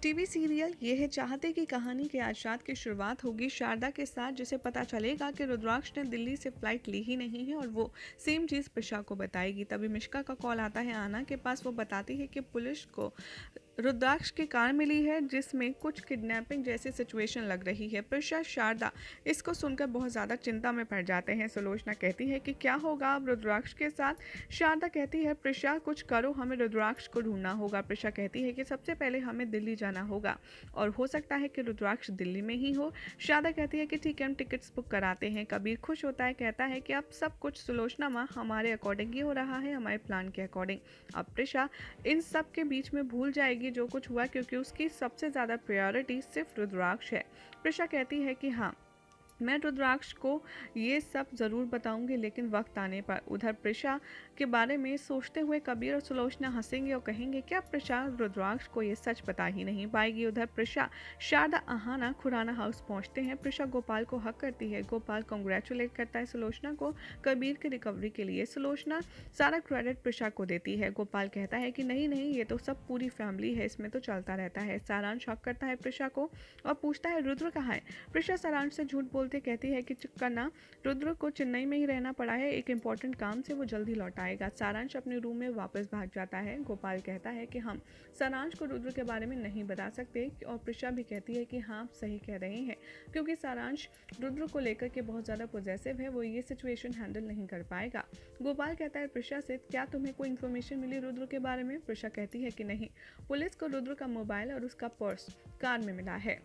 TV serial ये है चाहते की कहानी के आज रात की शुरुआत होगी शारदा के साथ, जिसे पता चलेगा कि रुद्राक्ष ने दिल्ली से फ्लाइट ली ही नहीं है और वो सेम चीज़ प्रिशा को बताएगी। तभी मिश्का का कॉल आता है आना के पास। वो बताती है कि पुलिस को रुद्राक्ष की कार मिली है जिसमें कुछ किडनैपिंग जैसी सिचुएशन लग रही है। प्रिशा शारदा इसको सुनकर बहुत ज़्यादा चिंता में पड़ जाते हैं। सुलोचना कहती है कि क्या होगा अब रुद्राक्ष के साथ। शारदा कहती है प्रिशा कुछ करो, हमें रुद्राक्ष को ढूंढना होगा। प्रिशा कहती है कि सबसे पहले हमें दिल्ली जाना होगा और हो सकता है कि रुद्राक्ष दिल्ली में ही हो। शारदा कहती है कि ठीक है, हम टिकट्स बुक कराते हैं। कबीर खुश होता है, कहता है कि अब सब कुछ सुलोचना माँ हमारे अकॉर्डिंग ही हो रहा है, हमारे प्लान के अकॉर्डिंग। अब प्रिशा इन सब के बीच में भूल जाएगी जो कुछ हुआ, क्योंकि उसकी सबसे ज़्यादा प्रायोरिटी सिर्फ रुद्राक्ष है। प्रिशा कहती है कि हाँ, मैं रुद्राक्ष को ये सब ज़रूर बताऊंगी, लेकिन वक्त आने पर। उधर प्रिशा के बारे में सोचते हुए कबीर और सुलोचना हंसेंगे और कहेंगे क्या प्रिशा रुद्राक्ष को ये सच बता ही नहीं पाएगी। उधर प्रिशा शारदा आहाना खुराना हाउस पहुंचते हैं। प्रिशा गोपाल को हक करती है। गोपाल कांग्रेचुलेट करता है सुलोचना को कबीर की रिकवरी के लिए। सुलोचना सारा क्रेडिट प्रिशा को देती है। गोपाल कहता है कि नहीं नहीं, ये तो सब पूरी फैमिली है, इसमें तो चलता रहता है। सारांश हक करता है प्रिशा को और पूछता है रुद्र कहाँ है। प्रिशा सारांश से झूठ बोलते कहती है कि करना रुद्र को चेन्नई में ही रहना पड़ा है, एक इंपॉर्टेंट काम से वो जल्दी लौट आएगा। सारांश अपने रूम में वापस भाग जाता है। गोपाल कहता है कि हम सारांश को रुद्र के बारे में नहीं बता सकते और प्रिशा भी कहती है कि हाँ सही कह रहे हैं, क्योंकि सारांश रुद्र को लेकर के बहुत ज़्यादा पॉजिटिव है, वो ये सिचुएशन हैंडल नहीं कर पाएगा। गोपाल कहता है प्रिशा से क्या तुम्हें कोई इन्फॉर्मेशन मिली रुद्र के बारे में। प्रिशा कहती है कि नहीं, पुलिस को रुद्र का मोबाइल और उसका पर्स कार में मिला है,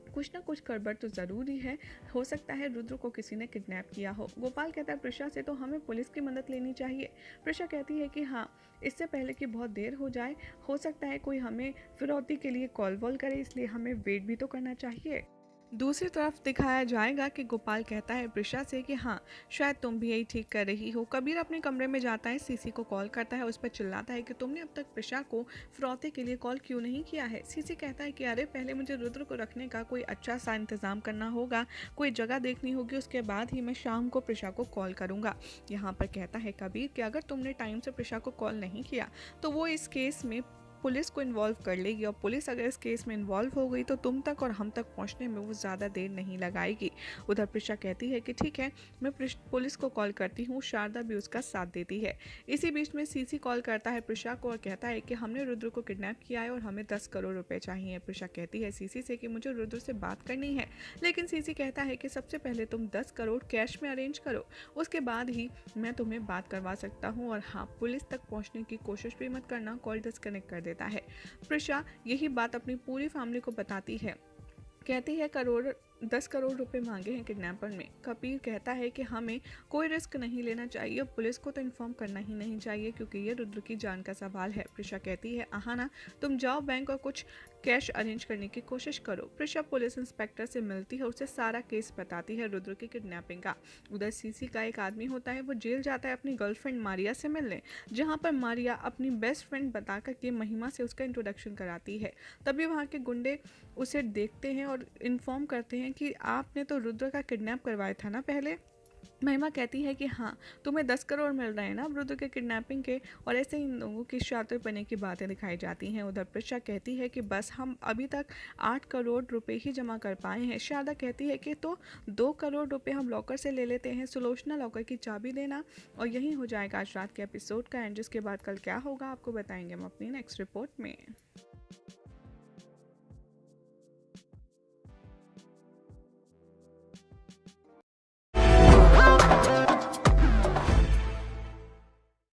कुछ ना कुछ गड़बड़ तो ज़रूरी है, हो सकता है रुद्र को किसी ने किडनैप किया हो। गोपाल कहता है प्रिशा से तो हमें पुलिस की मदद लेनी चाहिए। प्रिशा कहती है कि हाँ, इससे पहले कि बहुत देर हो जाए, हो सकता है कोई हमें फिरौती के लिए कॉल वॉल करे, इसलिए हमें वेट भी तो करना चाहिए। दूसरी तरफ दिखाया जाएगा कि गोपाल कहता है प्रिशा से कि हाँ शायद तुम भी यही ठीक कर रही हो। कबीर अपने कमरे में जाता है, सीसी को कॉल करता है, उस पर चिल्लाता है कि तुमने अब तक प्रिशा को फिरौती के लिए कॉल क्यों नहीं किया है। सीसी कहता है कि अरे पहले मुझे रुद्र को रखने का कोई अच्छा सा इंतजाम करना होगा, कोई जगह देखनी होगी, उसके बाद ही मैं शाम को प्रिशा को कॉल करूँगा। यहाँ पर कहता है कबीर कि अगर तुमने टाइम से प्रिशा को कॉल नहीं किया तो वो इस केस में पुलिस को इन्वॉल्व कर लेगी और पुलिस अगर इस केस में इन्वॉल्व हो गई तो तुम तक और हम तक पहुंचने में वो ज़्यादा देर नहीं लगाएगी। उधर प्रिशा कहती है कि ठीक है, मैं पुलिस को कॉल करती हूँ। शारदा भी उसका साथ देती है। इसी बीच में सीसी कॉल करता है प्रिशा को और कहता है कि हमने रुद्र को किडनैप किया है और हमें 10 करोड़ रुपए चाहिए। प्रिशा कहती है सीसी से कि मुझे रुद्र से बात करनी है, लेकिन सीसी कहता है कि सबसे पहले तुम 10 करोड़ कैश में अरेंज करो, उसके बाद ही मैं तुम्हें बात करवा सकता हूँ। और हाँ, पुलिस तक पहुँचने की कोशिश भी मत करना, कॉल डिस्कनेक्ट कर देता है। प्रिशा यही बात अपनी पूरी फैमिली को बताती है, कहती है 10 करोड़ रुपए मांगे हैं किडनैपर में। कबीर कहता है कि हमें कोई रिस्क नहीं लेना चाहिए, पुलिस को तो इन्फॉर्म करना ही नहीं चाहिए क्योंकि ये रुद्र की जान का सवाल है। प्रिशा कहती है आहाना तुम जाओ बैंक और कुछ कैश अरेंज करने की कोशिश करो। प्रिशा पुलिस इंस्पेक्टर से मिलती है, उसे सारा केस बताती है रुद्र की किडनैपिंग का। उधर सीसी का एक आदमी होता है, वो जेल जाता है अपनी गर्लफ्रेंड मारिया से मिलने, जहाँ पर मारिया अपनी बेस्ट फ्रेंड बताकर के महिमा से उसका इंट्रोडक्शन कराती है। तभी वहाँ के गुंडे उसे देखते हैं और इन्फॉर्म करते हैं कि आपने तो रुद्र का किडनैप करवाया था ना पहले। महिमा कहती है कि हाँ, तुम्हें 10 करोड़ मिल रहे हैं ना रुद्र के किडनैपिंग के, और ऐसे इन लोगों की शातिरपने की बातें दिखाई जाती हैं। उधर प्रिशा कहती है कि बस हम अभी तक 8 करोड़ रुपए ही जमा कर पाए हैं। शारदा कहती है कि तो 2 करोड़ रुपए हम लॉकर से ले लेते हैं, सुलोचना लॉकर की चाबी देना। और यही हो जाएगा आज रात के एपिसोड का एंड, जिसके बाद कल क्या होगा आपको बताएंगे हम अपनी नेक्स्ट रिपोर्ट में।